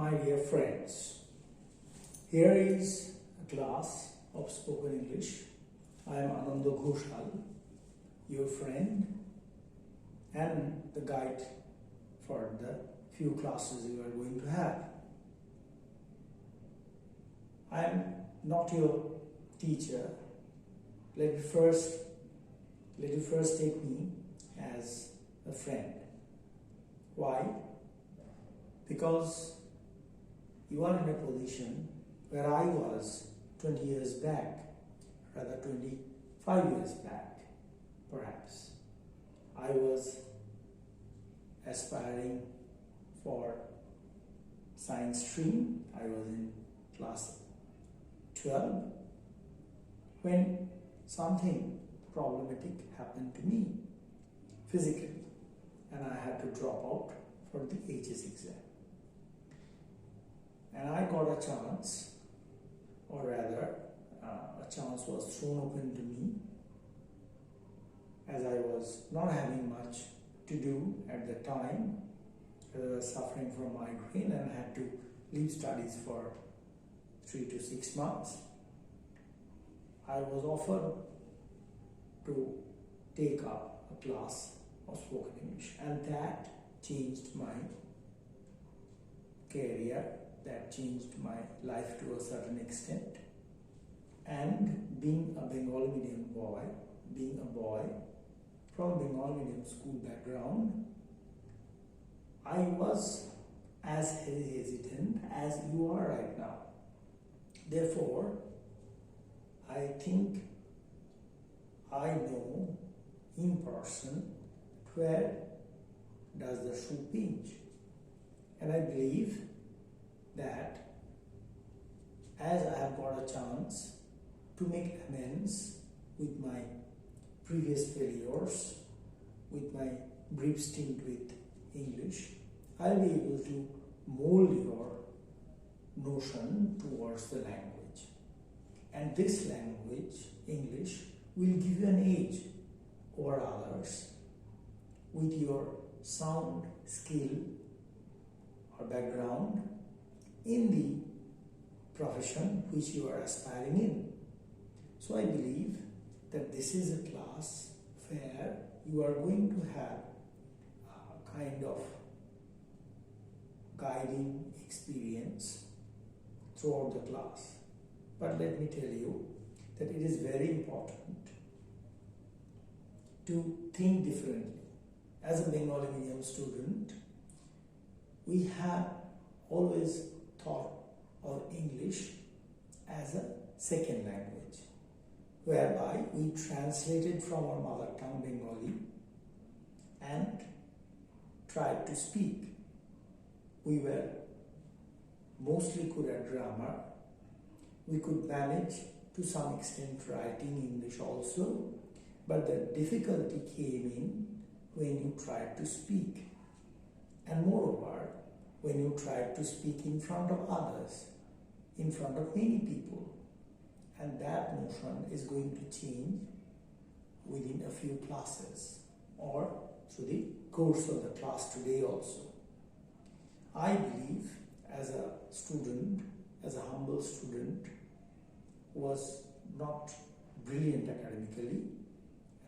My dear friends, here is a class of spoken English. I am Ananda Ghoshal, your friend and the guide for the few classes you are going to have. I am not your teacher. Let you first take me as a friend. Why? Because you are in a position where I was 20 years back, rather 25 years back, perhaps. I was aspiring for science stream. I was in class 12 when something problematic happened to me physically, and I had to drop out for the HS exam. And I got a chance, or rather a chance was thrown open to me, as I was not having much to do at the time. I was suffering from migraine and had to leave studies for 3 to 6 months. I was offered to take up a class of spoken English, and that changed my career, that changed my life to a certain extent. And being a Bengali medium boy, being a boy from Bengali medium school background, I was as hesitant as you are right now. Therefore, I think I know in person where does the shoe pinch. And I believe that as I have got a chance to make amends with my previous failures, with my brief stint with English, I'll be able to mold your notion towards the language. And this language, English, will give you an edge over others with your sound skill or background in the profession which you are aspiring in. So I believe that this is a class where you are going to have a kind of guiding experience throughout the class. But let me tell you that it is very important to think differently. As a Bengali medium student, we have always thought of English as a second language, whereby we translated from our mother tongue Bengali and tried to speak. We were mostly good at grammar. We could manage to some extent writing English also, but the difficulty came in when you tried to speak, and moreover when you tried to speak in front of others, in front of many people. And that notion is going to change within a few classes or through the course of the class today also. I believe as a student, as a humble student, was not brilliant academically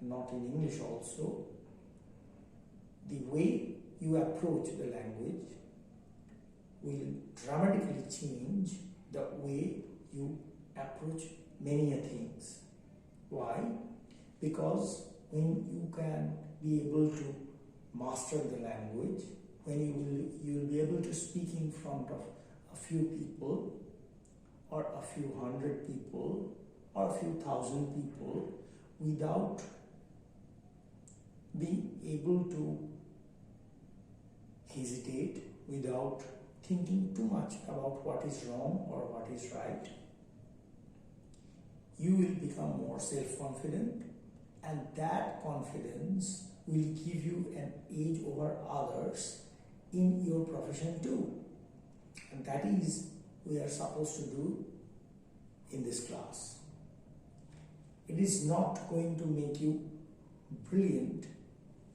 and not in English also, the way you approach the language will dramatically change the way you approach many things. Why? Because when you can be able to master the language, when you will be able to speak in front of a few people or a few hundred people or a few thousand people without being able to hesitate, without thinking too much about what is wrong or what is right, you will become more self-confident, and that confidence will give you an edge over others in your profession too. And that is we are supposed to do in this class. It is not going to make you brilliant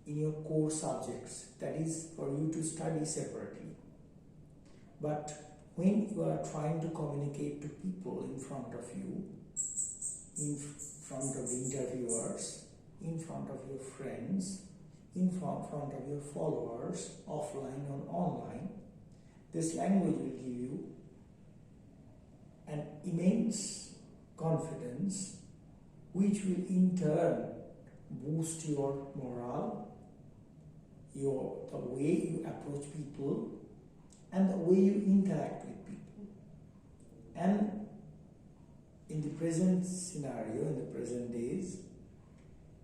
in your core subjects, that is for you to study separately. But when you are trying to communicate to people in front of you, in front of the interviewers, in front of your friends, in front of your followers, offline or online, this language will give you an immense confidence, which will in turn boost your morale, the way you approach people, and the way you interact with people. And in the present scenario, in the present days,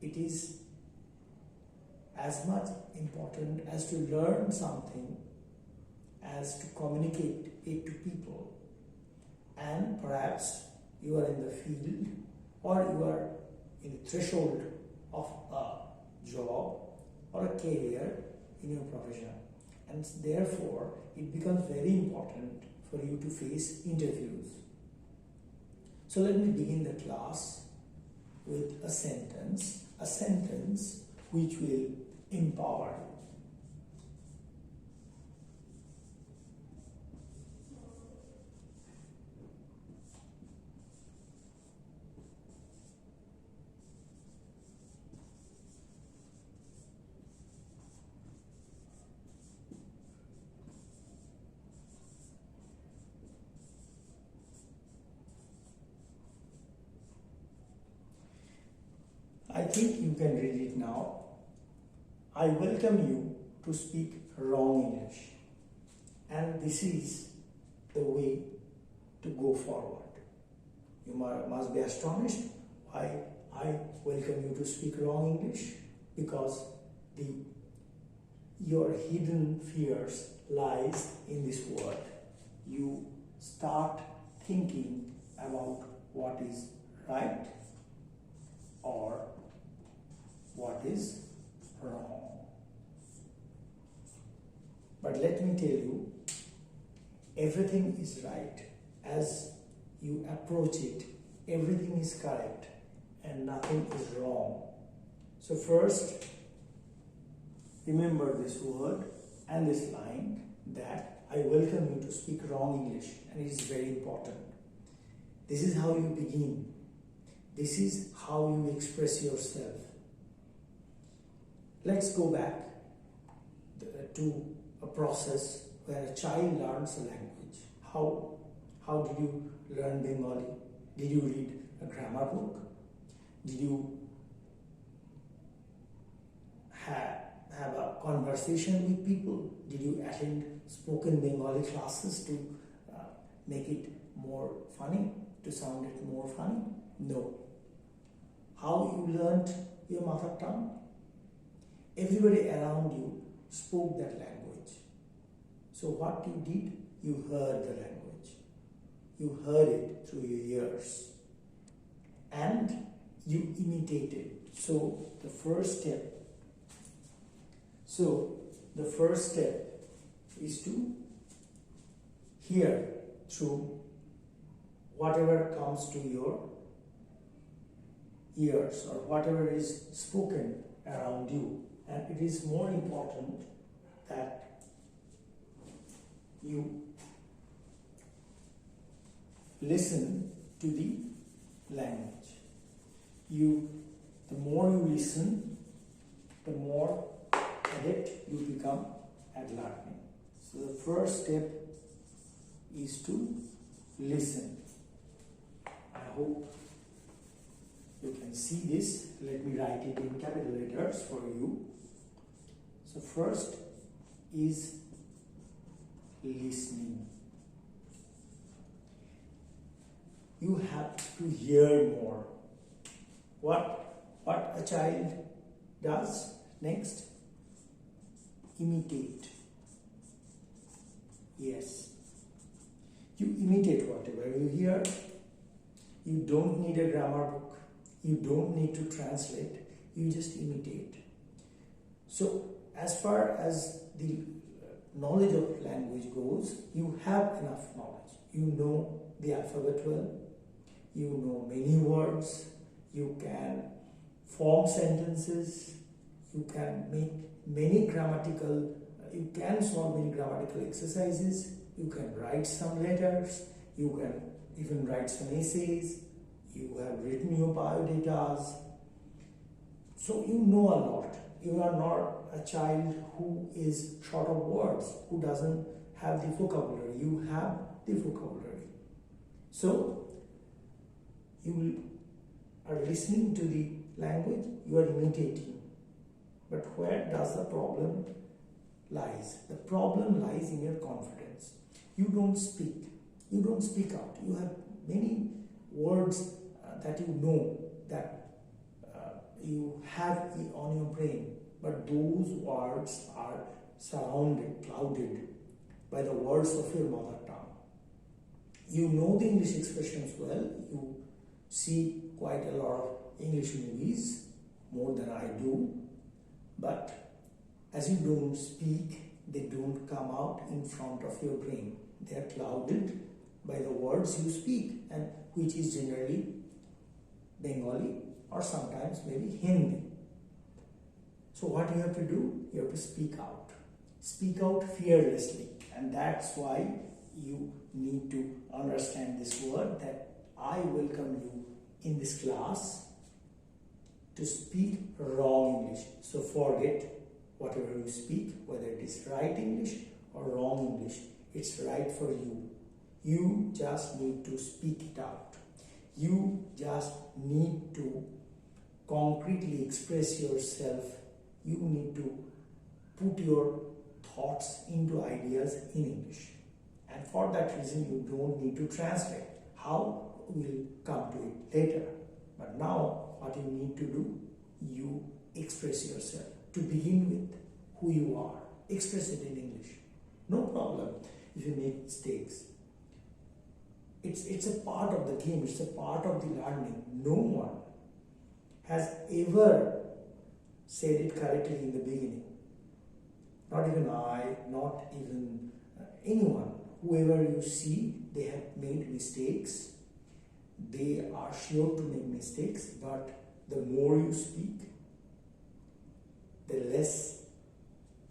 it is as much important as to learn something as to communicate it to people. And perhaps you are in the field, or you are in the threshold of a job or a career in your profession, and therefore it becomes very important for you to face interviews. So let me begin the class with a sentence which will empower you. I think you can read it now. I welcome you to speak wrong English, and this is the way to go forward. You must be astonished why I welcome you to speak wrong English, because your hidden fears lies in this word. You start thinking about what is right or what is wrong. But let me tell you, everything is right as you approach it. Everything is correct and nothing is wrong. So first, remember this word and this line, that I welcome you to speak wrong English, and it is very important. This is how you begin. This is how you express yourself. Let's go back to a process where a child learns a language. How did you learn Bengali? Did you read a grammar book? Did you have a conversation with people? Did you attend spoken Bengali classes to make it more funny, to sound it more funny? No. How you learned your mother tongue? Everybody around you spoke that language. So what you did, you heard the language. You heard it through your ears. And you imitated. So the first step is to hear through whatever comes to your ears or whatever is spoken around you. And it is more important that you listen to the language. The more you listen, the more adept you become at learning. So the first step is to listen. I hope you can see this. Let me write it in capital letters for you. So first is listening. You have to hear more. What a child does next? Imitate. Yes. You imitate whatever you hear. You don't need a grammar book. You don't need to translate. You just imitate. So as far as the knowledge of language goes, you have enough knowledge. You know the alphabet well. You know many words. You can form sentences. You can make many grammatical, you can solve many grammatical exercises. you can write some letters, you can even write some essays, you have written your biodatas. So you know a lot. You are not a child who is short of words, who doesn't have the vocabulary. You have the vocabulary. So you are listening to the language, you are imitating. But where does the problem lies? The problem lies in your confidence. You don't speak. You don't speak out. You have many words that you know, that you have on your brain, but those words are surrounded, clouded by the words of your mother tongue. You know the English expressions well. You see quite a lot of English movies, more than I do, but as you don't speak, they don't come out in front of your brain. They are clouded by the words you speak, and which is generally Bengali or sometimes maybe Hindi. So what you have to do? You have to speak out. Speak out fearlessly, and that's why you need to understand this word, that I welcome you in this class to speak wrong English. So forget whatever you speak, whether it is right English or wrong English, it's right for you. You just need to speak it out. You just need to concretely express yourself. You need to put your thoughts into ideas in English. And for that reason, you don't need to translate. How? We'll come to it later. But now, what you need to do, you express yourself. To begin with, who you are. Express it in English. No problem if you make mistakes. It's a part of the game. It's a part of the learning. No one has ever said it correctly in the beginning. Not even I, not even anyone. Whoever you see, they have made mistakes. They are sure to make mistakes, but the more you speak, the less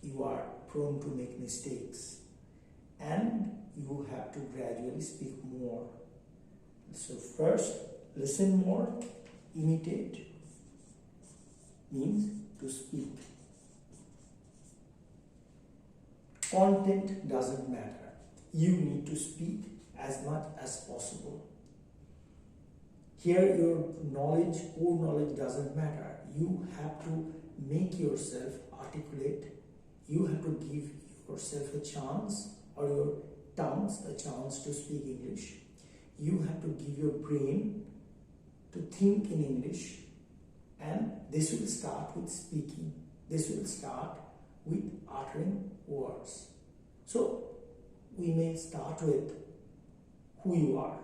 you are prone to make mistakes. And you have to gradually speak more. So first, listen more, imitate means to speak. Content doesn't matter. You need to speak as much as possible. Here your knowledge, core knowledge doesn't matter. You have to make yourself articulate. You have to give yourself a chance, or your tongues a chance to speak English. You have to give your brain to think in English, and this will start with speaking. This will start with uttering words. So we may start with who you are.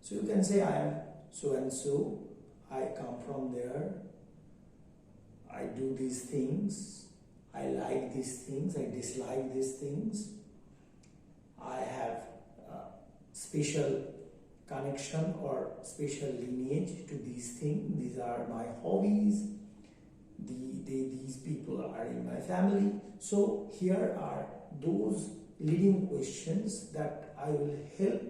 So you can say, I am so and so, I come from there, I do these things, I like these things, I dislike these things, I have special connection or special lineage to these things, these are my hobbies, these people are in my family. So here are those leading questions that I will help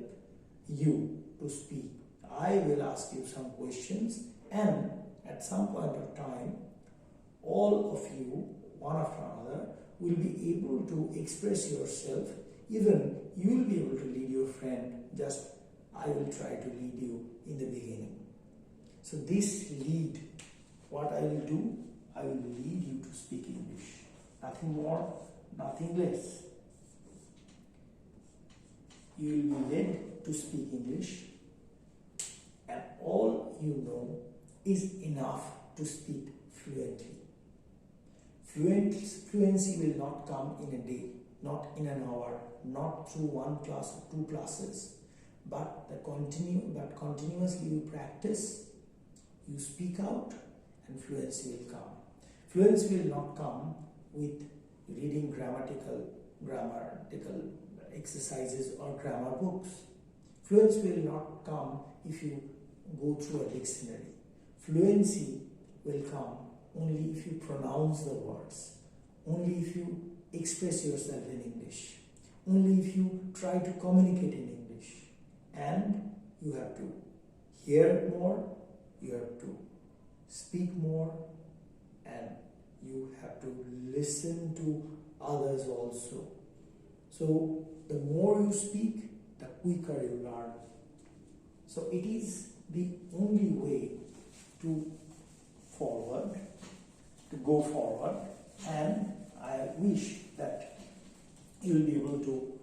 you to speak. I will ask you some questions, and at some point of time, all of you, one after another, will be able to express yourself. Even you will be able to lead your friend, just I will try to lead you in the beginning. So this lead, what I will do, I will lead you to speak English. Nothing more, nothing less. You will be led to speak English, and all you know is enough to speak fluently. Fluency will not come in a day, not in an hour, not through one class or two classes, but continuously you practice, you speak out, and fluency will come. Fluency will not come with reading grammatical exercises or grammar books. Fluency will not come if you go through a dictionary. Fluency will come only if you pronounce the words, only if you express yourself in English, only if you try to communicate in English. And you have to hear more, you have to speak more, and you have to listen to others also. So the more you speak, the quicker you learn. So it is the only way to go forward, and I wish that you will be able to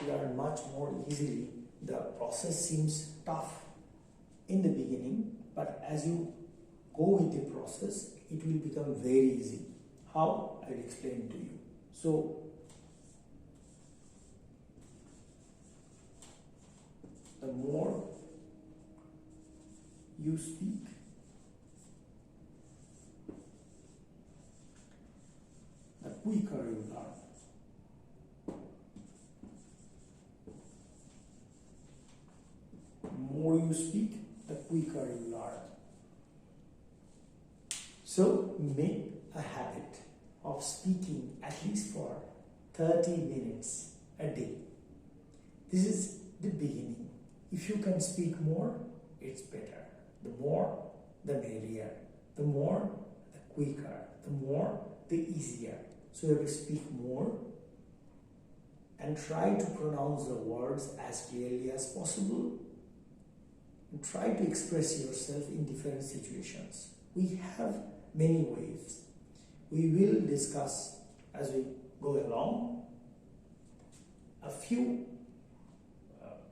learn much more easily. The process seems tough in the beginning, but as you go with the process, it will become very easy. How? I will explain to you. So, the more you speak, the quicker you learn. The more you speak, the quicker you learn. So make a habit of speaking at least for 30 minutes a day. This is the beginning. If you can speak more, it's better. The more, the merrier. The more, the quicker. The more, the easier. So you have to speak more and try to pronounce the words as clearly as possible, and try to express yourself in different situations. We have many ways. We will discuss as we go along. A few,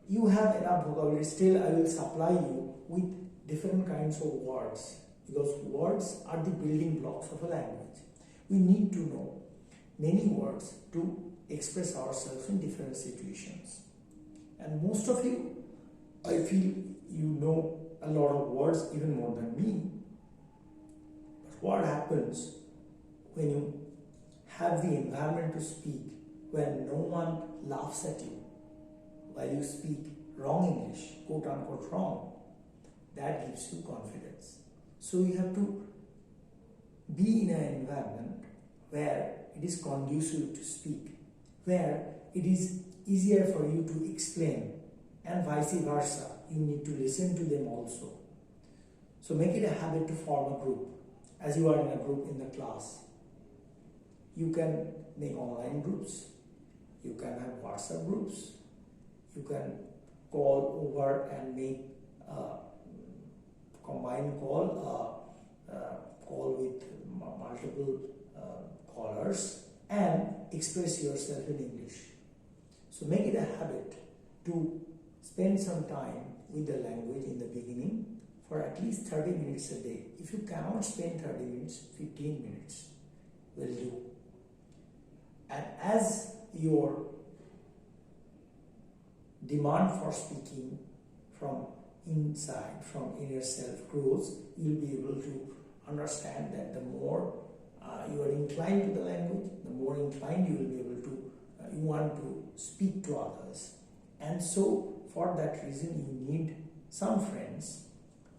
you have enough vocabulary, still I will supply you with different kinds of words, because words are the building blocks of a language. We need to know many words to express ourselves in different situations. And most of you, I feel you know a lot of words, even more than me. But what happens when you have the environment to speak, when no one laughs at you while you speak wrong English, quote unquote wrong? That gives you confidence. So you have to be in an environment where it is conducive to speak, where it is easier for you to explain, and vice versa. You need to listen to them also. So make it a habit to form a group. As you are in a group in the class, you can make online groups, you can have WhatsApp groups, you can call over and make a combined call, call with multiple callers, and express yourself in English. So make it a habit to spend some time with the language in the beginning for at least 30 minutes a day. If you cannot spend 30 minutes, 15 minutes will do. And as your demand for speaking from inside, from inner self grows, you will be able to understand that the more you are inclined to the language, the more inclined you will be able to, you want to speak to others. And so, for that reason, you need some friends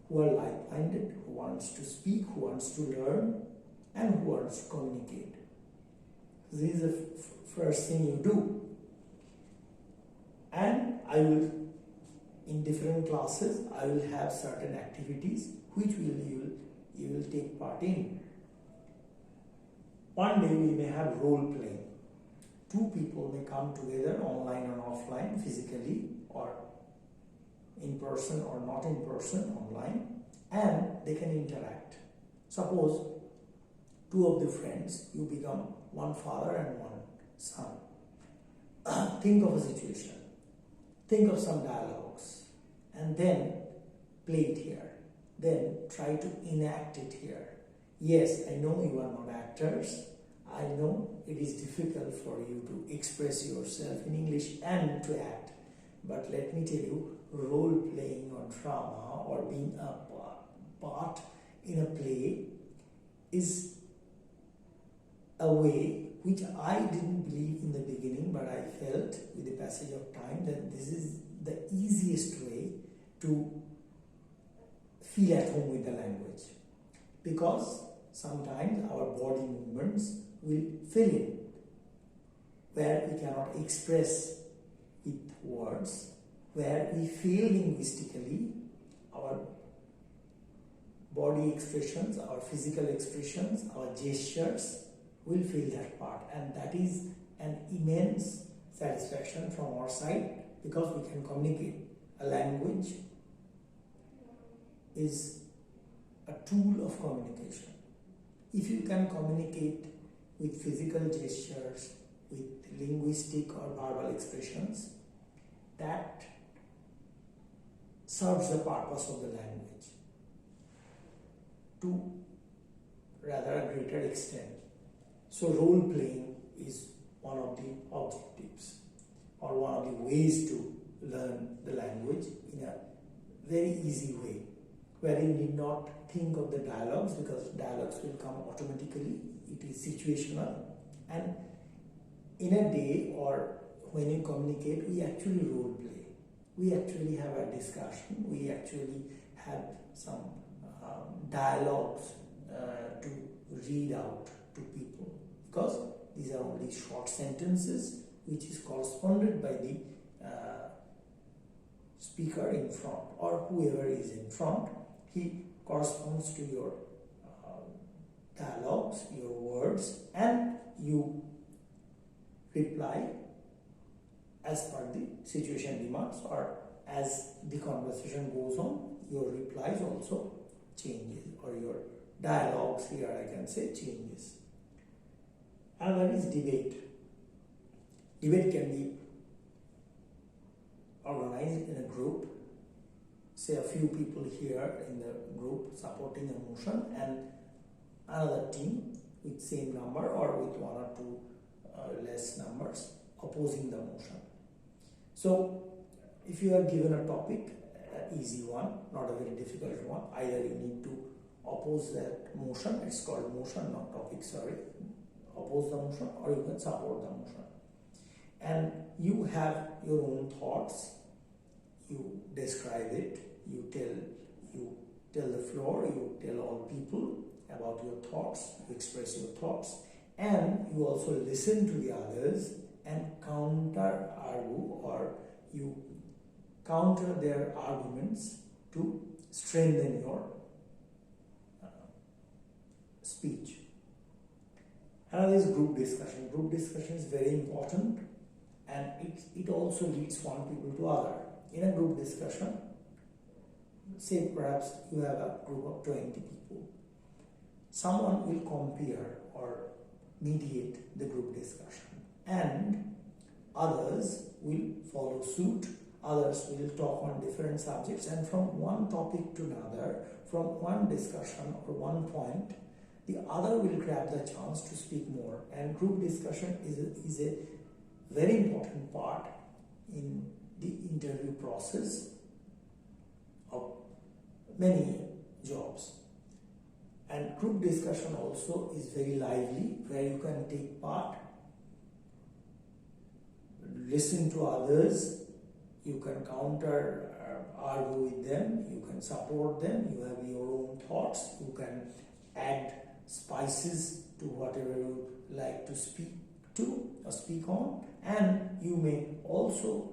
who are like-minded, who wants to speak, who wants to learn, and who wants to communicate. This is the first thing you do. And I will, in different classes, I will have certain activities which you will take part in. One day we may have role playing. Two people may come together, online or offline, physically or in person or not in person, online, and they can interact. Suppose two of the friends, you become one father and one son. Think of a situation, think of some dialogues, and then play it here. Then try to enact it here. Yes, I know you are not actors. I know it is difficult for you to express yourself in English and to act. But let me tell you, role playing or drama or being a part in a play is a way which I didn't believe in the beginning, but I felt with the passage of time that this is the easiest way to feel at home with the language. Because sometimes our body movements will fill in, where we cannot express with words, where we fail linguistically, our body expressions, our physical expressions, our gestures will fill that part, and that is an immense satisfaction from our side, because we can communicate. A language is a tool of communication. If you can communicate with physical gestures, with linguistic or verbal expressions, that serves the purpose of the language to rather a greater extent. So role playing is one of the objectives, or one of the ways to learn the language in a very easy way, where you need not think of the dialogues, because dialogues will come automatically. It is situational, and in a day or when you communicate, we actually role play. We actually have a discussion. We actually have some dialogues to read out to people, because these are only short sentences which is corresponded by the speaker in front, or whoever is in front. He corresponds to your dialogues, your words, and you reply as per the situation demands, or as the conversation goes on, your replies also changes, or your dialogues here I can say changes. Another is debate. Debate can be organized in a group, say a few people here in the group supporting a motion, and another team with same number or with one or two less numbers opposing the motion. So if you are given a topic, an easy one, not a very difficult one, either you need to oppose that motion, it's called motion, not topic, sorry, oppose the motion, or you can support the motion. And you have your own thoughts, you describe it, you tell the floor, you tell all people about your thoughts, you express your thoughts, and you also listen to the others and counter argue, or you counter their arguments to strengthen your speech. Another is group discussion. Group discussion is very important, and it also leads one people to other. In a group discussion, say perhaps you have a group of 20 people, someone will compare or mediate the group discussion, and others will follow suit. Others will talk on different subjects, and from one topic to another, from one discussion or one point, the other will grab the chance to speak more. And group discussion is a very important part in the interview process of many jobs. And group discussion also is very lively, where you can take part, listen to others, you can counter argue with them, you can support them, you have your own thoughts, you can add spices to whatever you like to speak to or speak on, and you may also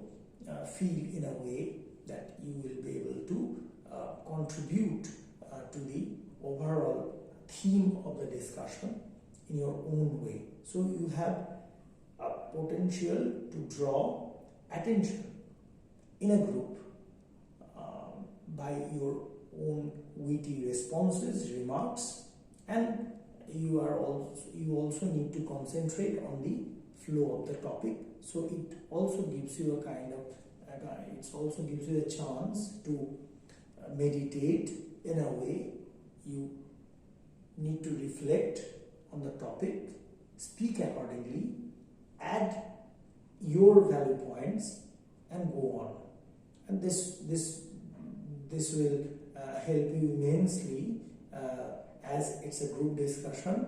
feel in a way that you will be able to contribute to the overall theme of the discussion in your own way. So you have a potential to draw attention in a group by your own witty responses, remarks, and you also need to concentrate on the flow of the topic. So it also gives you a kind of it also gives you a chance to meditate in a way. You need to reflect on the topic, speak accordingly, add your value points, and go on. And this will help you immensely, as it's a group discussion.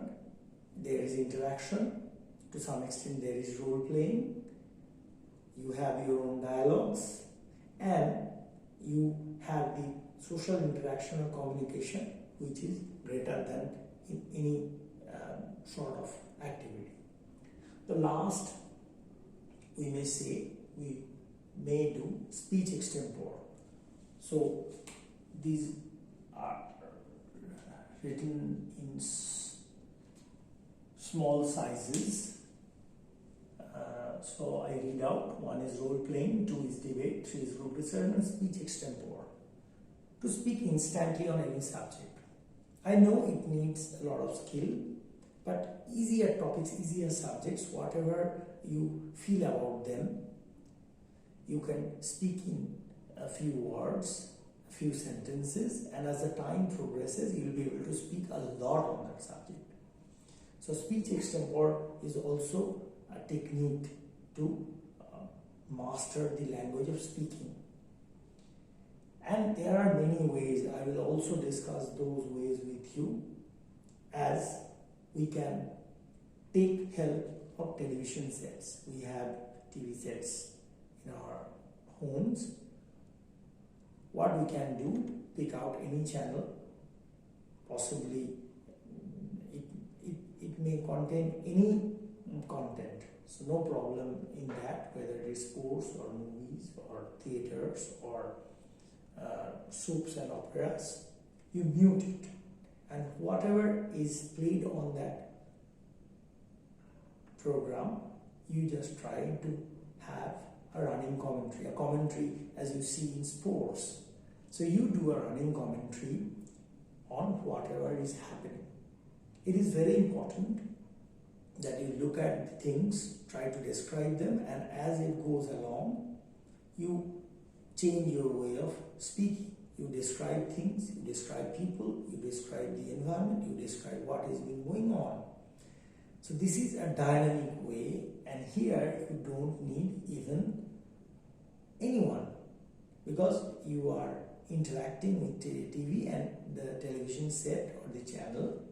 There is interaction, to some extent there is role playing, you have your own dialogues, and you have the social interaction or communication, which is greater than in any sort of activity. The last we may say, we may do speech extempore. So these are written in small sizes. So I read out: 1 is role playing, 2 is debate, 3 is group discussion, and speech extempore. To speak instantly on any subject. I know it needs a lot of skill, but easier topics, easier subjects, whatever you feel about them, you can speak in a few words, a few sentences, and as the time progresses, you will be able to speak a lot on that subject. So speech extempore is also a technique to master the language of speaking. And there are many ways. I will also discuss those ways with you, as we can take help of television sets. We have TV sets in our homes. What we can do, pick out any channel, possibly it may contain any content. So no problem in that, whether it is sports or movies or theaters or soaps and operas. You mute it, and whatever is played on that program, you just try to have a running commentary, a commentary as you see in sports. So you do a running commentary on whatever is happening. It is very important that you look at things, try to describe them, and as it goes along, you change your way of speaking. You describe things, you describe people, you describe the environment, you describe what has been going on. So this is a dynamic way, and here you don't need even anyone, because you are interacting with TV, and the television set or the channel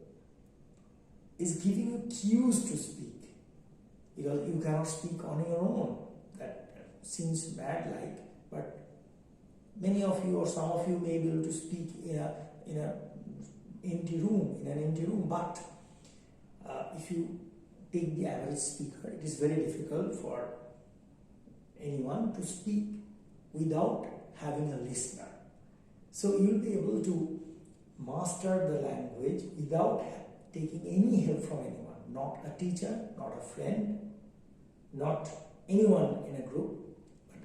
is giving you cues to speak, because you cannot speak on your own. That seems mad like, but many of you or some of you may be able to speak in an empty room, but if you take the average speaker, it is very difficult for anyone to speak without having a listener. So you will be able to master the language without taking any help from anyone, not a teacher, not a friend, not anyone in a group,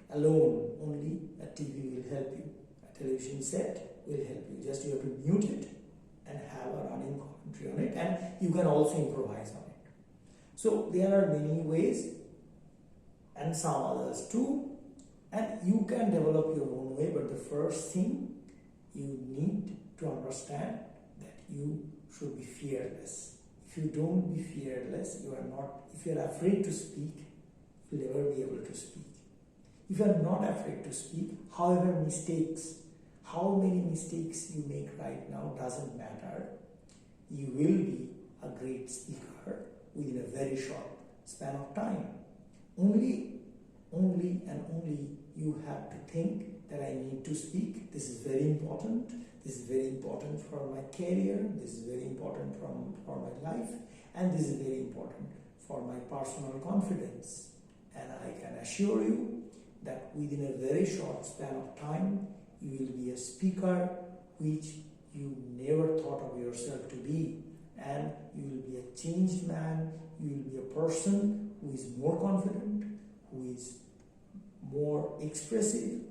but alone. Only a TV will help you, a television set will help you. Just you have to mute it and have a running commentary on it, and you can also improvise on it. So there are many ways, and some others too, and you can develop your own way, but the first thing you need to understand that you should be fearless. If you don't be fearless, if you are afraid to speak, you will never be able to speak. If you are not afraid to speak, how many mistakes you make right now doesn't matter. You will be a great speaker within a very short span of time. Only you have to think that I need to speak. This is very important. This is very important for my career. This is very important for my life. And this is very important for my personal confidence. And I can assure you that within a very short span of time, you will be a speaker which you never thought of yourself to be. And you will be a changed man. You will be a person who is more confident, who is more expressive,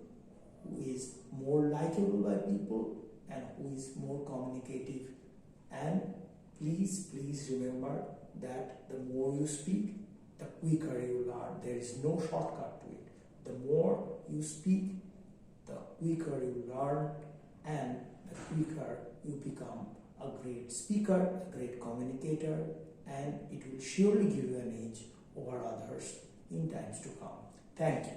who is more likable by people, and who is more communicative. And please remember that the more you speak, the quicker you learn. There is no shortcut to it. The more you speak, the quicker you learn, and the quicker you become a great speaker, a great communicator, and it will surely give you an edge over others in times to come. Thank you.